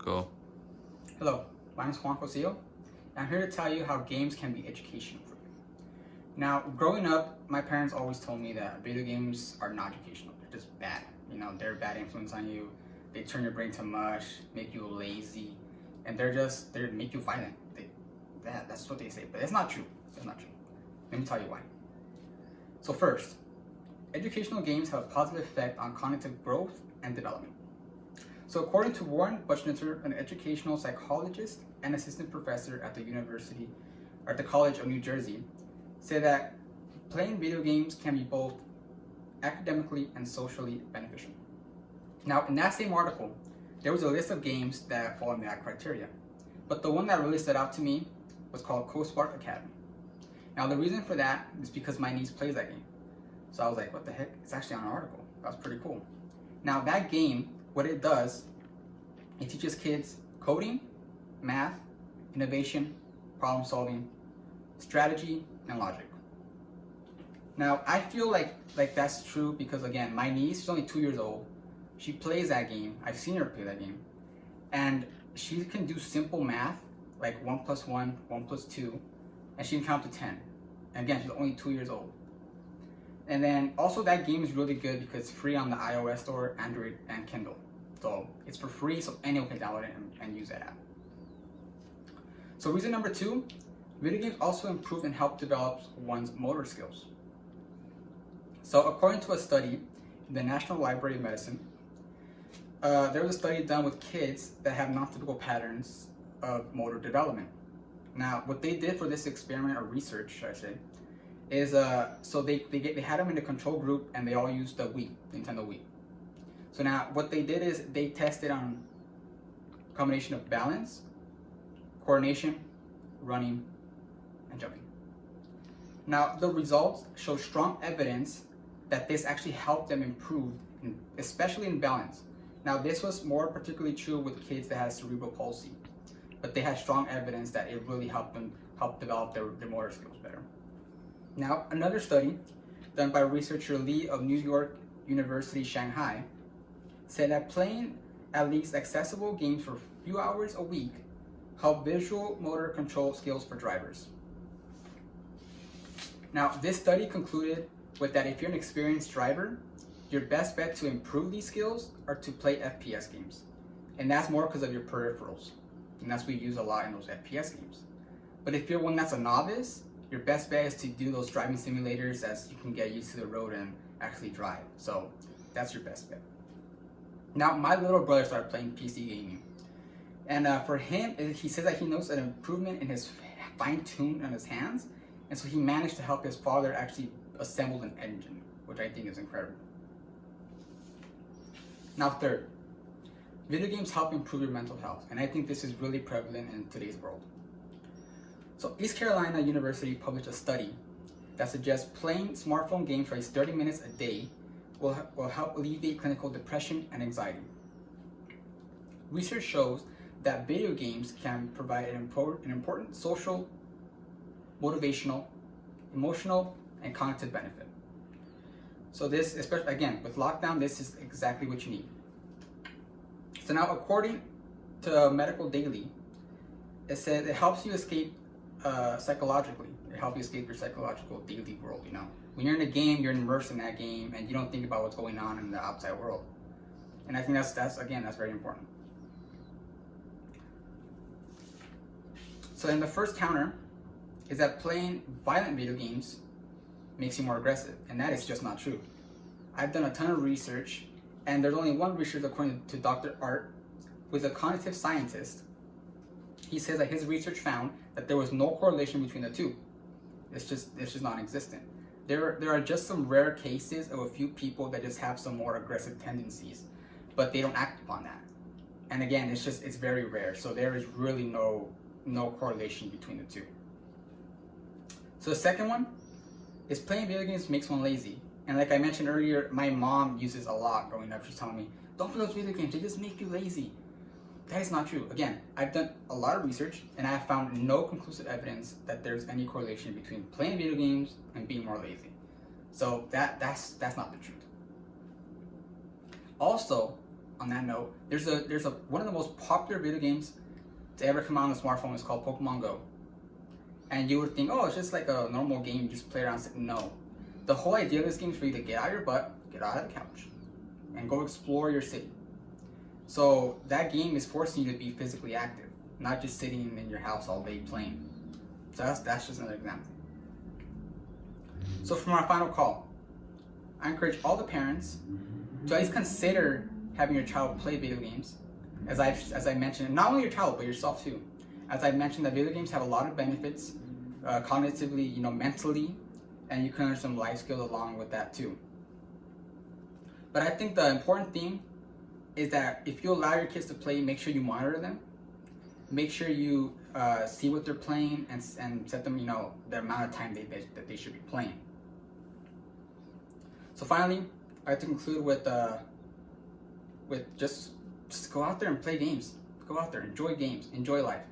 Go. Hello, my name is Juan Cosillo. I'm here to tell you how games can be educational for you. Now, growing up, my parents always told me that video games are not educational. They're just bad. They're a bad influence on you. They turn your brain to mush, make you lazy, and they make you violent. That's what they say, but it's not true. It's not true. Let me tell you why. So first, educational games have a positive effect on cognitive growth and development. So according to Warren Buchnitter, an educational psychologist and assistant professor at the College of New Jersey, said that playing video games can be both academically and socially beneficial. Now, in that same article, there was a list of games that fall into that criteria. But the one that really stood out to me was called CoSpark Academy. Now, the reason for that is because my niece plays that game. So I was like, what the heck? It's actually on an article. That was pretty cool. Now, that game, what it does, it teaches kids coding, math, innovation, problem solving, strategy, and logic. Now, I feel like that's true because, again, my niece is only 2 years old. She plays that game. I've seen her play that game. And she can do simple math, like 1 plus 1, 1 plus 2, and she can count to 10. And again, she's only 2 years old. And then also that game is really good because it's free on the iOS store, Android, and Kindle. So it's for free, so anyone can download it and use that app. So reason number 2, video games also improve and help develop one's motor skills. So according to a study in the National Library of Medicine, there was a study done with kids that have non-typical patterns of motor development. Now, what they did for this experiment or research, should I say, is so they had them in a control group and they all used the Wii, Nintendo Wii. So now what they did is they tested on a combination of balance, coordination, running, and jumping. Now the results show strong evidence that this actually helped them improve, especially in balance. Now this was more particularly true with kids that had cerebral palsy, but they had strong evidence that it really helped them develop their motor skills better. Now, another study done by researcher Lee of New York University, Shanghai, said that playing at least accessible games for a few hours a week help visual motor control skills for drivers. Now, this study concluded with that if you're an experienced driver, your best bet to improve these skills are to play FPS games. And that's more because of your peripherals. And that's what we use a lot in those FPS games. But if you're one that's a novice, your best bet is to do those driving simulators as you can get used to the road and actually drive. So that's your best bet. Now, my little brother started playing PC gaming. And for him, he says that he noticed an improvement in his fine-tune on his hands. And so he managed to help his father actually assemble an engine, which I think is incredible. Now, third, video games help improve your mental health. And I think this is really prevalent in today's world. So East Carolina University published a study that suggests playing smartphone games for at least 30 minutes a day will help alleviate clinical depression and anxiety. Research shows that video games can provide an important social, motivational, emotional, and cognitive benefit. So this, especially again, with lockdown, this is exactly what you need. So now, according to Medical Daily, it says it helps you escape psychologically. It helps you escape your psychological daily world, When you're in a game, you're immersed in that game and you don't think about what's going on in the outside world. And I think that's very important. So then the first counter is that playing violent video games makes you more aggressive, and that is just not true. I've done a ton of research, and there's only one research according to Dr. Art, who is a cognitive scientist. He says that his research found that there was no correlation between the two. It's just non-existent. There are just some rare cases of a few people that just have some more aggressive tendencies, but they don't act upon that. And again, it's very rare. So there is really no correlation between the two. So the second one is playing video games makes one lazy. And like I mentioned earlier, my mom uses a lot growing up. She's telling me, don't play those video games, they just make you lazy. That is not true. Again, I've done a lot of research and I have found no conclusive evidence that there's any correlation between playing video games and being more lazy. So that's not the truth. Also, on that note, there's a one of the most popular video games to ever come out on the smartphone is called Pokemon Go. And you would think, oh, it's just like a normal game, you just play around. No. The whole idea of this game is for you to get out of your butt, get out of the couch, and go explore your city. So that game is forcing you to be physically active, not just sitting in your house all day playing. So that's just another example. So for my final call, I encourage all the parents to at least consider having your child play video games. As I mentioned, not only your child, but yourself too. As I mentioned, that video games have a lot of benefits, cognitively, mentally, and you can learn some life skills along with that too. But I think the important thing is that if you allow your kids to play, make sure you monitor them. Make sure you see what they're playing and set them, the amount of time that they should be playing. So finally, I like to conclude with just go out there and play games. Go out there, enjoy games, enjoy life.